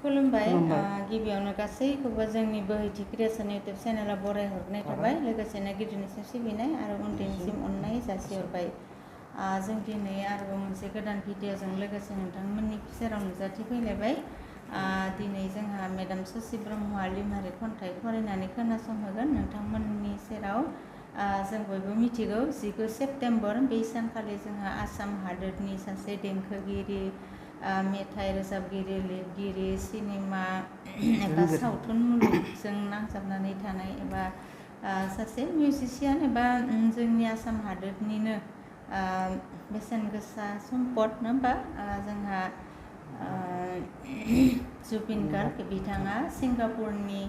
खुलुमबाय गिबियावनो गासैखौबो जोंनि बोहैथि क्रिएसन इउटुब चेनेलाव बरायहरनाय थाबाय लोगोसेनो गिदिरनिसिम सिबिनाय आरो उन्दैनिसिम अननाय जासिहरबाय जों दिनै आरोबाव मोनसे गोदान भिडिअजों लोगोसे नोंथांमोननि सेराव नुजाथिफैलायबाय दिनै जोंहा मेडाम ससि ब्रह्मआ लिमारिक खन्थाइ फरायनानै खोनासंहोगोन नोंथांमोननि सेराव जों बयबो मिथिगौ 19 सेप्तेम्बर बे सानखालि जोंहा आसाम हादोरनि सासे देंखोगिरि मेथाइ रोजाबगिरि लिरगिरि सिनेमा एबा सावथुन मुलुगजों नांजाबनानै थानाय एबा सासे मिउजिशियान एबा जोंनि आसाम हादोरनिनो बेसेन गोसा सम्पद नङा होमबा जोंहा जुबिन गार्ग बिथाङा सिंगापुरनि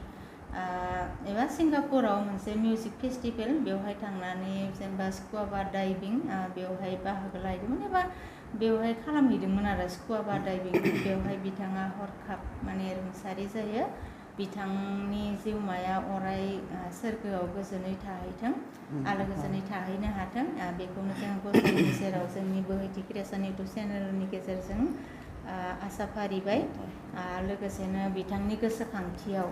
एबा सिंगापुराव मोनसे मिउजिक फेस्टिभेल बेवहाय थांनानै जेनेबा स्कुबा डाइभिं बेवहाय बाहागो लाहैदोंमोन एबा बेवहाय खालामहैदोंमोन आरो स्कुबा डाइभिं बेवहाय बिथाङा हरखाब माने रुंसारि जायो बिथांनि जिउमाया अराय सोरगोआव गोजोनै थाहैथों आलो गोजोनै थाहैनो हाथों बेखौनो जों गसाइनि सेराव जोंनि बोहैथि क्रिएसन इउटुब चेनेलनि गेजेरजों आसा फारिबाय लोगोसेनो बिथांनि गोसोखांथियाव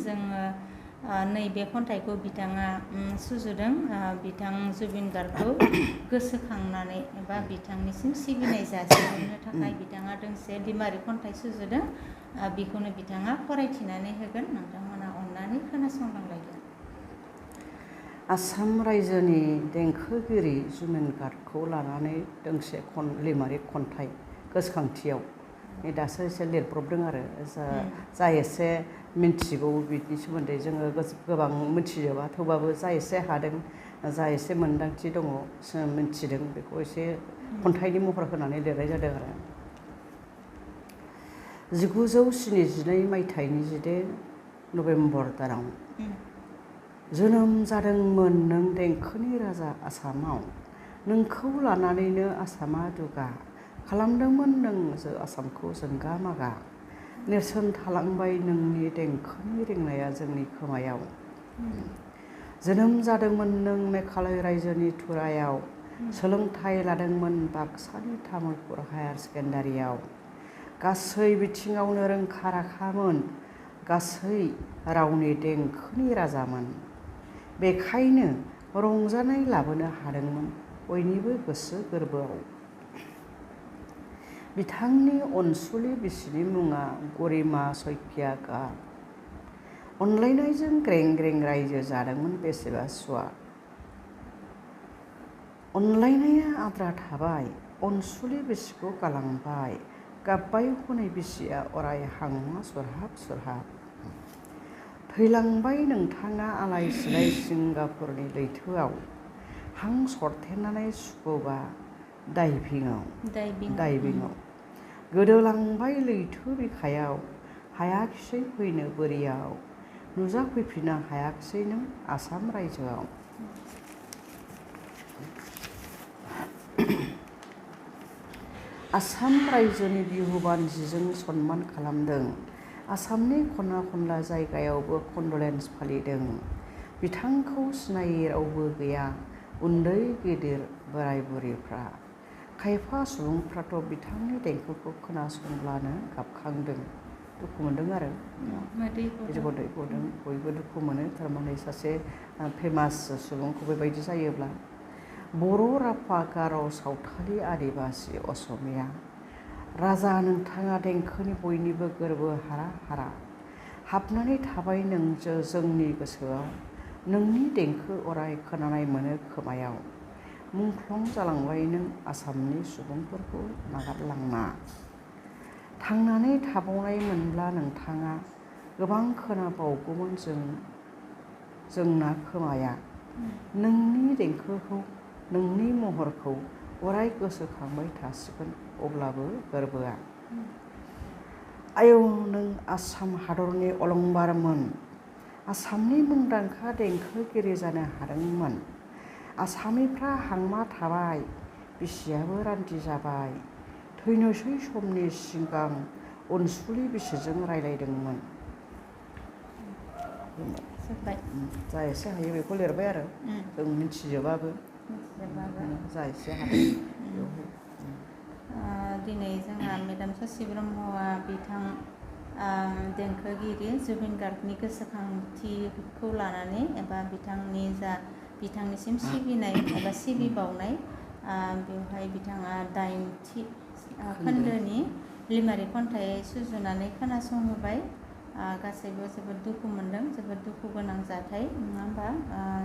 जोङो नैबे खन्थाइखौ बिथाङा सुजुदों बिथां जुबिन गार्गखौ गोसोखांनानै एबा बिथांनिसिम सिबिनाय जासिहरनो थाखाय बिथाङा दोंसे लिमारिक खन्थाइ सुजुदों बेखौनो बिथाङा फरायथिनानै होगोन नोंथांमोना अननानै खोनासंलांलायदो आसाम रायजोनि देंखोगिरि जुबिन गार्गखौ लानानै दोंसे लिमारिक खन्थाइ गोसोखांथियाव दासो एसे लिरब्रबदों आरो जा एसे मिन्थिगौ बिनि सोमोन्दै जोङो गोबां मिथिजोबा थेवबाबो जा एसे हादों जा एसे मोन्दांथि दङ मिन्थिदों बेखौ एसे खन्थाइनि महर होनानै लिरनाय जादों आरो 1972 मायथाइनि 12 नभेम्बर दानाव जोनोम जादोंमोन नों देंखोनि राजा आसामाव नोंखौ लानानैनो आसामा दुगा खालामदोंमोन नों आसामखौ जोंगा मागा नेरसोन थालांबाय नोंनि देंखोनि रिंनाया जोंनि खोमायाव जोनोम जादोंमोन नों मेघालय रायजोनि तुरायाव सोलोंथाइ लादोंमोन बाक्सानि तामुलपुर हायार सेकेन्डारियाव गासै बिथिङावनो रोंखा राखामोन गासै रावनि देंखोनि राजामोन बेखायनो रंजानाय लाबोनो हादोंमोन बयनिबो गोसो गोरबोआव बिथांनि अनसुलि बिसिनि मुङा गरिमा सइकिया गार्ग अनलायनायजों ग्रें ग्रें रायजो जादोंमोन बेसेबा सुवाद अनलायनाया आद्रा थाबाय अनसुलि बिसिखौ गालांबाय गाबबाय हनै बिसिया अराय हांमा सुरहाब सुरहाब थैलांबाय नोंथाङा आलाय सिलाय सिंगापुरनि लैथोआव हां सरथेनानै स्कुबा डाइभिंआव गोदोलांबाय लैथो बिखायाव हायाखिसै फैनो बोरियाव नुजाफैफिननो हायाखिसै नों आसाम रायजोआव आसाम रायजोनि बिहुबान जिजों सनमान खालामदों आसामनि खना खनला जायगायावबो कन्डलेन्स फालिदों बिथांखौ सिनायै रावबो गैया उन्दै गिदिर बोराय बुरैफ्रा खायफा सुबुंफ्राथ' बिथांनि देंखोखौ खोनासंब्लानो गाबखांदों दुखु मोनदों आरो दै गदों बयबो दुखु मोनो थारमाने सासे फेमास सुबुंखौ बेबायदि जायोब्ला बर' राभा गार' सावथालि आदिबासि असमिया राजा नोंथाङा देंखोनि बयनिबो गोरबो हारा हारा हाबनानै थाबाय नोंजो जोंनि गोसोआव नोंनि देंखो अराय खोनानाय मोनो खोमायाव मुंख्लं जालांबाय नों आसामनि सुबुंफोरखौ नागारलांना थांनानै थाबावनाय मोनब्ला नोंथाङा गोबां खोनाबावगौमोन जोंना खोमाया नोंनि देंखोखौ नोंनि महरखौ अराय गोसोखांबाय थासिगोन अब्लाबो गोरबोआ आयौ नों आसाम हादरनि अलंबारमोन आसामनि मुंदांखा देंखोगिरि जानो हादोंमोन आसामिफ्रा हांमा थाबाय बिसियाबो रान्दि जाबाय थैनोसै समनि सिगां अनसुलि बिसिजों रायलायदोंमोन जा एसे हायो बेखौ लिरबाय आरो जों मिथिजोबाबो जा एसे हादों दिनै जोंहा मेडाम ससि ब्रह्मआ बिथां देंखोगिरि जुबिन गार्गनि गोसोखांथिखौ लानानै एबा बिथांनिसिम सिबिनाय एबा सिबिबावनाय बेवहाय बिथाङा 8थि खोन्दोनि लिमारिक खन्थाइ सुजुनानै खोनासंहोबाय। गासैबो जोबोद दुखु मोनदों, जोबोद दुखु गोनां जाथाय नङा होमबा?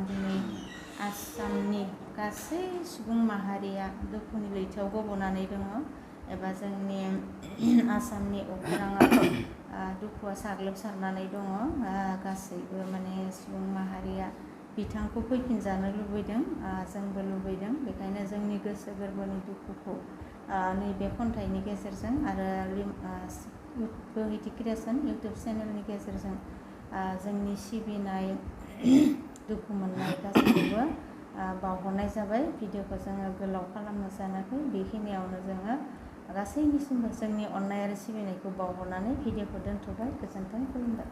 दिनै आसामनि गासै सुबुं माहारिया दुखुनि लैथोआव गब'नानै दङ एबा जोंनि आसामनि अख्राङाव दुखुआ साग्लोबसारनानै दङ। गासैबो माने सुबुं माहारिया बिथांखौ फैफिनजानो लुबैदों, जोंबो लुबैदों। बेखायनो जोंनि गोसो गोरबोनि दुखुखौ नैबे खन्थाइनि गेजेरजों आरो बोहैथि क्रिएसन इउटुब चेनेलनि गेजेरजों जोंनि सिबिनाय दुखु मोननाय गासैखौबो बावहरनाय जाबाय। भिडिअखौ जोङो गोलाव खालामनो सानाखै, बेखिनियावनो जोङो गासैनिसिमबो जोंनि अननाय आरो सिबिनायखौ बावहरनानै भिडिअखौ दोनथ'बाय। गोजोन्थों, खुलुमबाय।